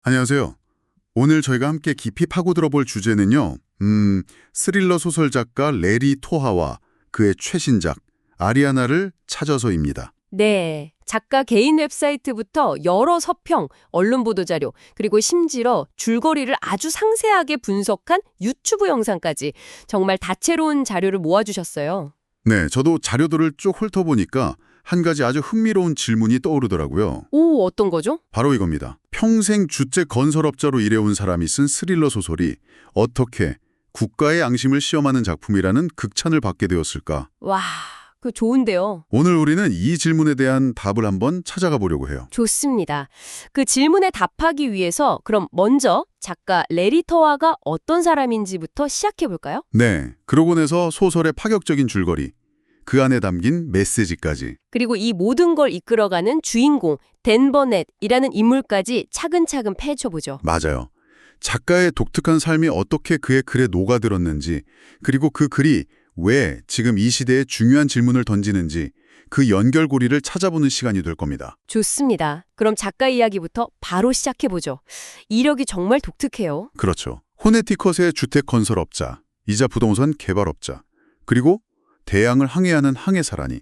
안녕하세요. 오늘 저희가 함께 깊이 파고들어 볼 주제는요. 스릴러 소설 작가 레리 토하와 그의 최신작 아리아나를 찾아서입니다. 네. 작가 개인 웹사이트부터 여러 서평, 언론 보도자료, 그리고 심지어 줄거리를 아주 상세하게 분석한 유튜브 영상까지 정말 다채로운 자료를 모아주셨어요. 네, 저도 자료들을 쭉 훑어보니까 한 가지 아주 흥미로운 질문이 떠오르더라고요. 오, 어떤 거죠? 바로 이겁니다. 평생 주택 건설업자로 일해온 사람이 쓴 스릴러 소설이 어떻게 국가의 양심을 시험하는 작품이라는 극찬을 받게 되었을까? 와, 그 좋은데요. 오늘 우리는 이 질문에 대한 답을 한번 찾아가 보려고 해요. 좋습니다. 그 질문에 답하기 위해서 그럼 먼저 작가 레리 터와가 어떤 사람인지부터 시작해볼까요? 네, 그러고 나서 소설의 파격적인 줄거리, 그 안에 담긴 메시지까지. 그리고 이 모든 걸 이끌어가는 주인공 댄 버넷이라는 인물까지 차근차근 파헤쳐보죠. 맞아요. 작가의 독특한 삶이 어떻게 그의 글에 녹아들었는지, 그리고 그 글이 왜 지금 이 시대에 중요한 질문을 던지는지 그 연결고리를 찾아보는 시간이 될 겁니다. 좋습니다. 그럼 작가 이야기부터 바로 시작해보죠. 이력이 정말 독특해요. 그렇죠. 호네티컷의 주택 건설업자, 이자 부동산 개발업자, 그리고 대양을 항해하는 항해사라니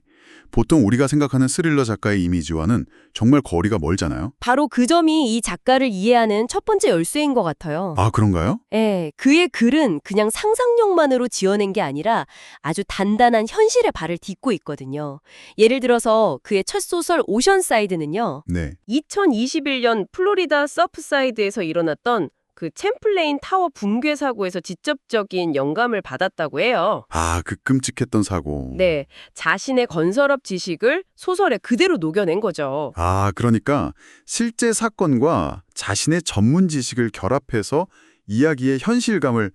보통 우리가 생각하는 스릴러 작가의 이미지와는 정말 거리가 멀잖아요. 바로 그 점이 이 작가를 이해하는 첫 번째 열쇠인 것 같아요. 아, 그런가요? 예, 그의 글은 그냥 상상력만으로 지어낸 게 아니라 아주 단단한 현실의 발을 딛고 있거든요. 예를 들어서 그의 첫 소설 오션사이드는요. 네. 2021년 플로리다 서프사이드에서 일어났던 그 챔플레인 타워 붕괴 사고에서 직접적인 영감을 받았다고 해요. 아, 그 끔찍했던 사고. 네, 자신의 건설업 지식을 소설에 그대로 녹여낸 거죠. 아, 그러니까 실제 사건과 자신의 전문 지식을 결합해서 이야기의 현실감을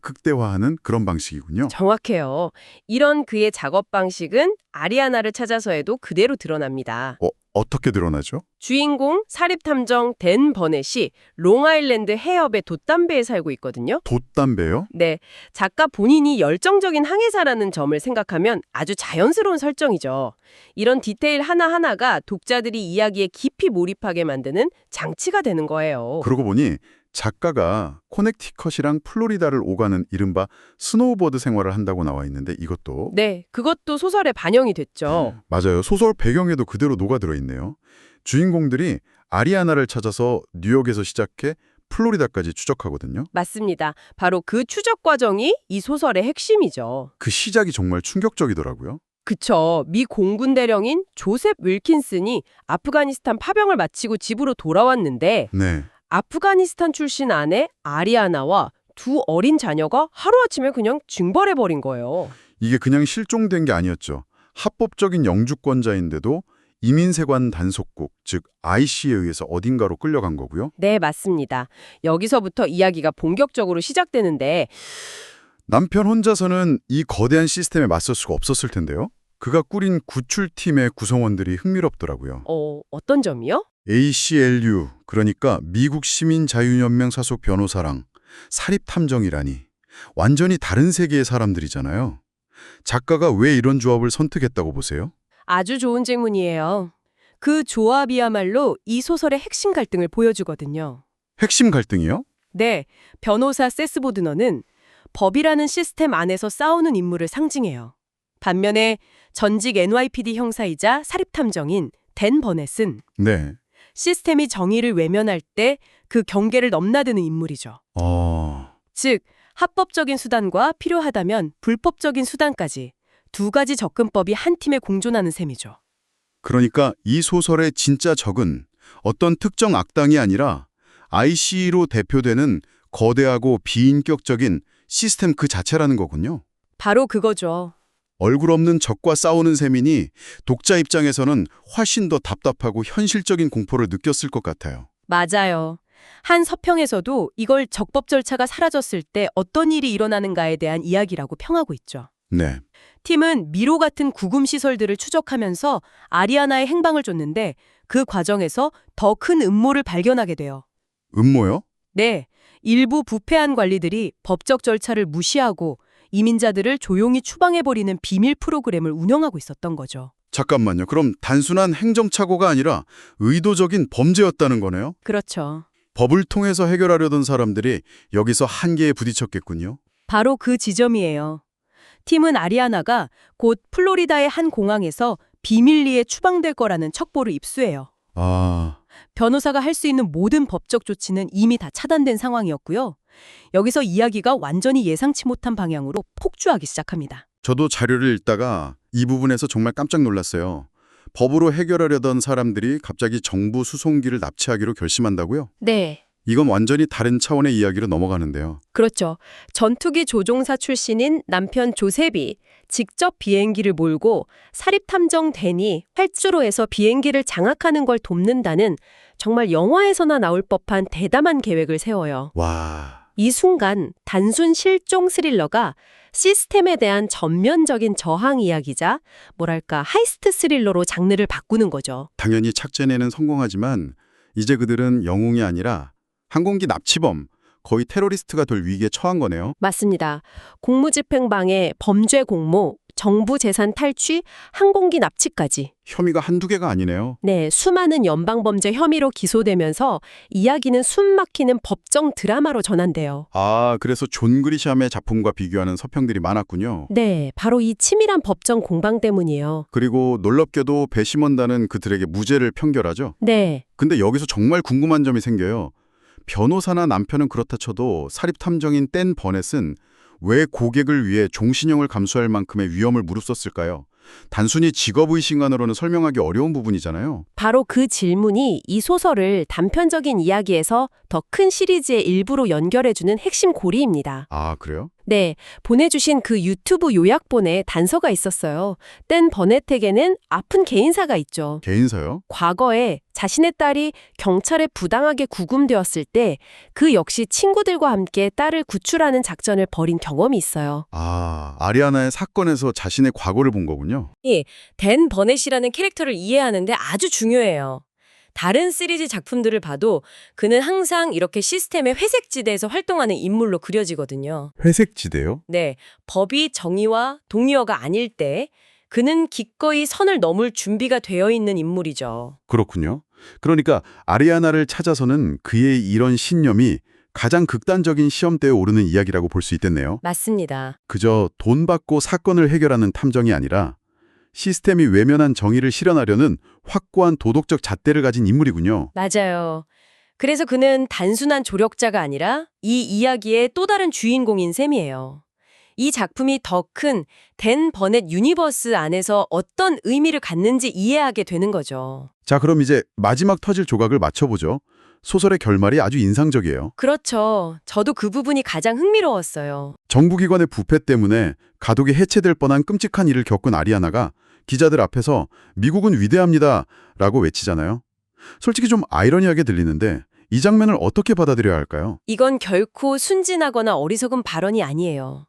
극대화하는 그런 방식이군요. 정확해요. 이런 그의 작업 방식은 아리아나를 찾아서에도 그대로 드러납니다. 어떻게 드러나죠? 주인공 사립탐정 댄 버넷이 롱아일랜드 해협의 돛담배에 살고 있거든요. 돛담배요? 네, 작가 본인이 열정적인 항해사라는 점을 생각하면 아주 자연스러운 설정이죠. 이런 디테일 하나하나가 독자들이 이야기에 깊이 몰입하게 만드는 장치가 되는 거예요. 그러고 보니 작가가 코넥티컷이랑 플로리다를 오가는 이른바 스노우보드 생활을 한다고 나와 있는데 이것도 네, 그것도 소설에 반영이 됐죠. 맞아요. 소설 배경에도 그대로 녹아들어 있네요. 주인공들이 아리아나를 찾아서 뉴욕에서 시작해 플로리다까지 추적하거든요. 맞습니다. 바로 그 추적 과정이 이 소설의 핵심이죠. 그 시작이 정말 충격적이더라고요. 그쵸. 미 공군 대령인 조셉 윌킨슨이 아프가니스탄 파병을 마치고 집으로 돌아왔는데 네. 아프가니스탄 출신 아내 아리아나와 두 어린 자녀가 하루아침에 그냥 징벌해버린 거예요. 이게 그냥 실종된 게 아니었죠. 합법적인 영주권자인데도 이민세관 단속국, 즉 IC에 의해서 어딘가로 끌려간 거고요. 네, 맞습니다. 여기서부터 이야기가 본격적으로 시작되는데 남편 혼자서는 이 거대한 시스템에 맞설 수가 없었을 텐데요. 그가 꾸린 구출팀의 구성원들이 흥미롭더라고요. 어떤 점이요? ACLU, 그러니까 미국 시민자유연맹 사속 변호사랑 사립탐정이라니 완전히 다른 세계의 사람들이잖아요. 작가가 왜 이런 조합을 선택했다고 보세요? 아주 좋은 질문이에요. 그 조합이야말로 이 소설의 핵심 갈등을 보여주거든요. 핵심 갈등이요? 네, 변호사 세스보드너는 법이라는 시스템 안에서 싸우는 인물을 상징해요. 반면에 전직 NYPD 형사이자 사립탐정인 댄 버넷은 네. 시스템이 정의를 외면할 때 그 경계를 넘나드는 인물이죠. 즉, 합법적인 수단과 필요하다면 불법적인 수단까지 두 가지 접근법이 한 팀에 공존하는 셈이죠. 그러니까 이 소설의 진짜 적은 어떤 특정 악당이 아니라 IC로 대표되는 거대하고 비인격적인 시스템 그 자체라는 거군요. 바로 그거죠. 얼굴 없는 적과 싸우는 셈이니 독자 입장에서는 훨씬 더 답답하고 현실적인 공포를 느꼈을 것 같아요. 맞아요. 한 서평에서도 이걸 적법 절차가 사라졌을 때 어떤 일이 일어나는가에 대한 이야기라고 평하고 있죠. 네. 팀은 미로 같은 구금 시설들을 추적하면서 아리아나의 행방을 쫓는데 그 과정에서 더 큰 음모를 발견하게 돼요. 음모요? 네, 일부 부패한 관리들이 법적 절차를 무시하고 이민자들을 조용히 추방해버리는 비밀 프로그램을 운영하고 있었던 거죠. 잠깐만요. 그럼 단순한 행정착오가 아니라 의도적인 범죄였다는 거네요? 그렇죠. 법을 통해서 해결하려던 사람들이 여기서 한계에 부딪혔겠군요. 바로 그 지점이에요. 팀은 아리아나가 곧 플로리다의 한 공항에서 비밀리에 추방될 거라는 척보를 입수해요. 아, 변호사가 할 수 있는 모든 법적 조치는 이미 다 차단된 상황이었고요. 여기서 이야기가 완전히 예상치 못한 방향으로 폭주하기 시작합니다. 저도 자료를 읽다가 이 부분에서 정말 깜짝 놀랐어요. 법으로 해결하려던 사람들이 갑자기 정부 수송기를 납치하기로 결심한다고요? 네. 이건 완전히 다른 차원의 이야기로 넘어가는데요. 그렇죠. 전투기 조종사 출신인 남편 조셉이 직접 비행기를 몰고 사립탐정 댄이 활주로 해서 비행기를 장악하는 걸 돕는다는 정말 영화에서나 나올 법한 대담한 계획을 세워요. 와, 이 순간 단순 실종 스릴러가 시스템에 대한 전면적인 저항 이야기자, 뭐랄까 하이스트 스릴러로 장르를 바꾸는 거죠. 당연히 착전에는 성공하지만 이제 그들은 영웅이 아니라 항공기 납치범, 거의 테러리스트가 될 위기에 처한 거네요. 맞습니다. 공무집행방해, 범죄 공모, 정부 재산 탈취, 항공기 납치까지. 혐의가 한두 개가 아니네요. 네, 수많은 연방범죄 혐의로 기소되면서 이야기는 숨막히는 법정 드라마로 전환돼요. 아, 그래서 존 그리샴의 작품과 비교하는 서평들이 많았군요. 네, 바로 이 치밀한 법정 공방 때문이에요. 그리고 놀랍게도 배심원단은 그들에게 무죄를 판결하죠. 네, 근데 여기서 정말 궁금한 점이 생겨요. 변호사나 남편은 그렇다 쳐도 사립탐정인 댄 버넷은 왜 고객을 위해 종신형을 감수할 만큼의 위험을 무릅썼을까요? 단순히 직업의식만으로는 설명하기 어려운 부분이잖아요. 바로 그 질문이 이 소설을 단편적인 이야기에서 더 큰 시리즈의 일부로 연결해주는 핵심 고리입니다. 아, 그래요? 네, 보내주신 그 유튜브 요약본에 단서가 있었어요. 댄 버넷에게는 아픈 개인사가 있죠. 개인사요? 과거에 자신의 딸이 경찰에 부당하게 구금되었을 때 그 역시 친구들과 함께 딸을 구출하는 작전을 벌인 경험이 있어요. 아, 아리아나의 사건에서 자신의 과거를 본 거군요. 댄 버넷이라는 캐릭터를 이해하는데 아주 중요해요. 다른 시리즈 작품들을 봐도 그는 항상 이렇게 시스템의 회색지대에서 활동하는 인물로 그려지거든요. 회색지대요? 네, 법이 정의와 동의어가 아닐 때 그는 기꺼이 선을 넘을 준비가 되어 있는 인물이죠. 그렇군요. 그러니까 아리아나를 찾아서는 그의 이런 신념이 가장 극단적인 시험대에 오르는 이야기라고 볼 수 있겠네요. 맞습니다. 그저 돈 받고 사건을 해결하는 탐정이 아니라 시스템이 외면한 정의를 실현하려는 확고한 도덕적 잣대를 가진 인물이군요. 맞아요. 그래서 그는 단순한 조력자가 아니라 이 이야기의 또 다른 주인공인 셈이에요. 이 작품이 더 큰 댄 버넷 유니버스 안에서 어떤 의미를 갖는지 이해하게 되는 거죠. 자, 그럼 이제 마지막 터질 조각을 맞춰보죠. 소설의 결말이 아주 인상적이에요. 그렇죠. 저도 그 부분이 가장 흥미로웠어요. 정부기관의 부패 때문에 가족이 해체될 뻔한 끔찍한 일을 겪은 아리아나가 기자들 앞에서 미국은 위대합니다 라고 외치잖아요. 솔직히 좀 아이러니하게 들리는데 이 장면을 어떻게 받아들여야 할까요? 이건 결코 순진하거나 어리석은 발언이 아니에요.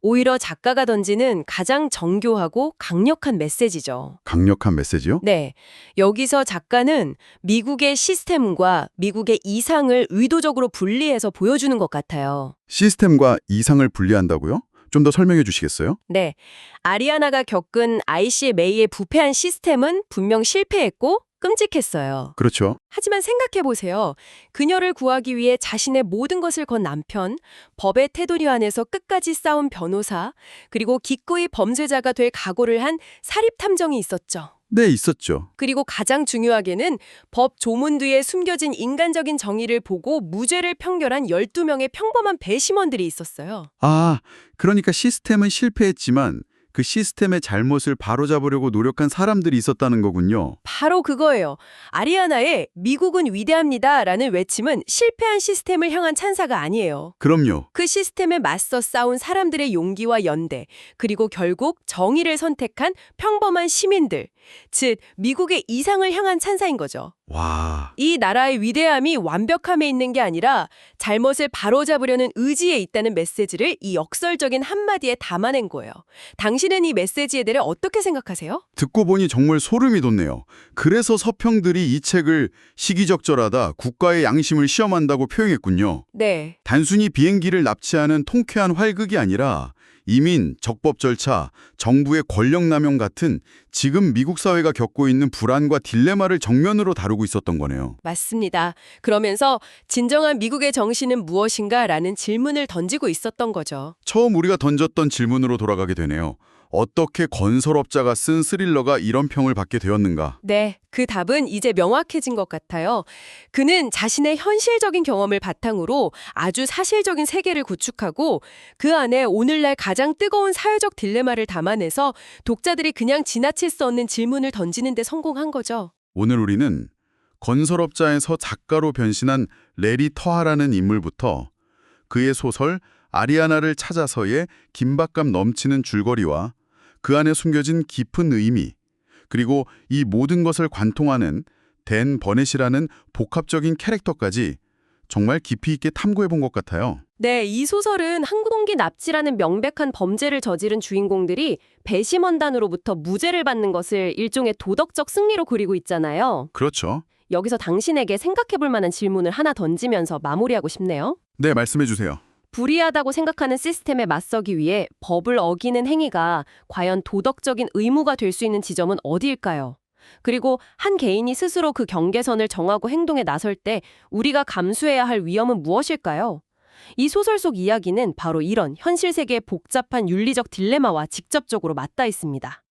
오히려 작가가 던지는 가장 정교하고 강력한 메시지죠. 강력한 메시지요? 네, 여기서 작가는 미국의 시스템과 미국의 이상을 의도적으로 분리해서 보여주는 것 같아요. 시스템과 이상을 분리한다고요? 좀 더 설명해 주시겠어요? 네, 아리아나가 겪은 ICMA의 부패한 시스템은 분명 실패했고 끔찍했어요. 그렇죠. 하지만 생각해보세요. 그녀를 구하기 위해 자신의 모든 것을 건 남편, 법의 테두리 안에서 끝까지 싸운 변호사, 그리고 기꺼이 범죄자가 될 각오를 한 사립탐정이 있었죠. 네, 있었죠. 그리고 가장 중요하게는 법 조문 뒤에 숨겨진 인간적인 정의를 보고 무죄를 판결한 12명의 평범한 배심원들이 있었어요. 아, 그러니까 시스템은 실패했지만 그 시스템의 잘못을 바로잡으려고 노력한 사람들이 있었다는 거군요. 바로 그거예요. 아리아나의 미국은 위대합니다라는 외침은 실패한 시스템을 향한 찬사가 아니에요. 그럼요. 그 시스템에 맞서 싸운 사람들의 용기와 연대, 그리고 결국 정의를 선택한 평범한 시민들, 즉 미국의 이상을 향한 찬사인 거죠. 와, 이 나라의 위대함이 완벽함에 있는 게 아니라 잘못을 바로잡으려는 의지에 있다는 메시지를 이 역설적인 한마디에 담아낸 거예요. 당신은 이 메시지에 대해 어떻게 생각하세요? 듣고 보니 정말 소름이 돋네요. 그래서 서평들이 이 책을 시기적절하다, 국가의 양심을 시험한다고 표현했군요. 네. 단순히 비행기를 납치하는 통쾌한 활극이 아니라 이민, 적법 절차, 정부의 권력 남용 같은 지금 미국 사회가 겪고 있는 불안과 딜레마를 정면으로 다루고 있었던 거네요. 맞습니다. 그러면서 진정한 미국의 정신은 무엇인가라는 질문을 던지고 있었던 거죠. 처음 우리가 던졌던 질문으로 돌아가게 되네요. 어떻게 건설업자가 쓴 스릴러가 이런 평을 받게 되었는가? 네, 그 답은 이제 명확해진 것 같아요. 그는 자신의 현실적인 경험을 바탕으로 아주 사실적인 세계를 구축하고 그 안에 오늘날 가장 뜨거운 사회적 딜레마를 담아내서 독자들이 그냥 지나칠 수 없는 질문을 던지는 데 성공한 거죠. 오늘 우리는 건설업자에서 작가로 변신한 레리 터하라는 인물부터 그의 소설 아리아나를 찾아서의 긴박감 넘치는 줄거리와 그 안에 숨겨진 깊은 의미, 그리고 이 모든 것을 관통하는 댄 버넷이라는 복합적인 캐릭터까지 정말 깊이 있게 탐구해 본 것 같아요. 네, 이 소설은 항공기 납치라는 명백한 범죄를 저지른 주인공들이 배심원단으로부터 무죄를 받는 것을 일종의 도덕적 승리로 그리고 있잖아요. 그렇죠. 여기서 당신에게 생각해볼 만한 질문을 하나 던지면서 마무리하고 싶네요. 네, 말씀해 주세요. 불이하다고 생각하는 시스템에 맞서기 위해 법을 어기는 행위가 과연 도덕적인 의무가 될 수 있는 지점은 어디일까요? 그리고 한 개인이 스스로 그 경계선을 정하고 행동에 나설 때 우리가 감수해야 할 위험은 무엇일까요? 이 소설 속 이야기는 바로 이런 현실 세계의 복잡한 윤리적 딜레마와 직접적으로 맞닿아 있습니다.